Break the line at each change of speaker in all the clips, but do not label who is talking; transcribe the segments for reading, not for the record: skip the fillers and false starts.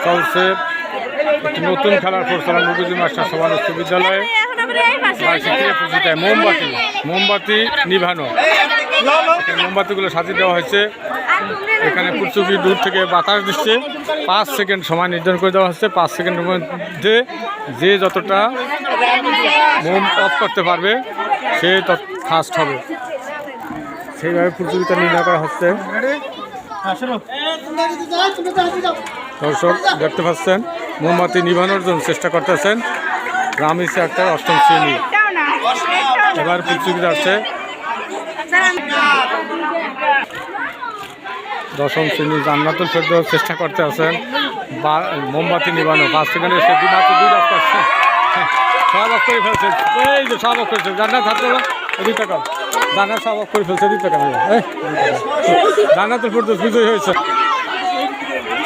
চলছে একটি নতুন খেলার প্রচলন নবীজি মাস্টার সমান উচ্চ বিদ্যালয়ে মোমবাতি নিভানো। মোমবাতিগুলো সাজিয়ে দেওয়া হয়েছে। এখানে পুরচুকি দূর থেকে বাতাস দিচ্ছে। 5 সেকেন্ড সময় নির্ধারণ করে দেওয়া হচ্ছে। 5 সেকেন্ডের মধ্যে যে যতটা মোম অফ করতে পারবে সে তত ফার্স্ট হবে। সেইভাবে প্রতিযোগিতা নির্ণয় করা হচ্ছে। দর্শক দেখতে পাচ্ছেন মোমবাতি নিভানোর জন্য চেষ্টা করতেছেন রামিসি আক্তার 8ম শ্রেণী। এবার প্রতিযোগিতা আসছে 10ম শ্রেণী জান্নাতুল ফেরদৌস চেষ্টা করতে আছেন মোমবাতি নিভানো। 5 সেকেন্ডে সে মাত্র 2 অফ করছে। সব অফ করে ফেলছে। এই যে সব অফ করেছে জান্নাত হাত তোলা 2 টাকা। জান্নাত সব অফ করে ফেলছে 2 টাকা। জান্নাতুল ফেরদৌস বিজয়ী হয়েছে।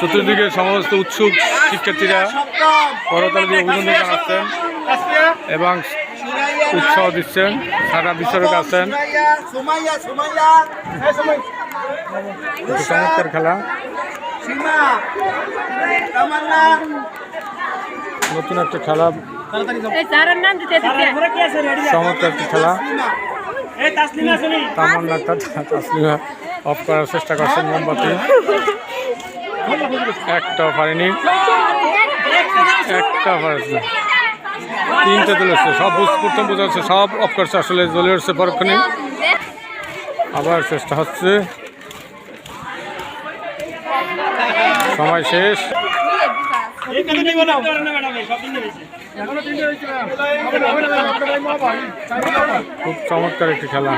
চতুর্দিকে সমস্ত উৎসুক শিক্ষার্থীরা করতালি দিয়ে অভিনন্দন জানাচ্ছেন এবং উৎসাহ দিচ্ছেন। সারা বিচারক আছেন। চমৎকার খেলা, নতুন একটা খেলা, চমৎকার একটা খেলা। তাসলিমা অফ করার চেষ্টা করছেন মোমবাতি, একটাও পারেনি। একটা পারেছে, 3টে তুলেছে। সব প্রথম বোঝা যাচ্ছে সব অফ করছে, আসলে জ্বলে উঠছে পরক্ষণে। আবার চেষ্টা হচ্ছে, সময় শেষ। খুব চমৎকার একটি খেলা।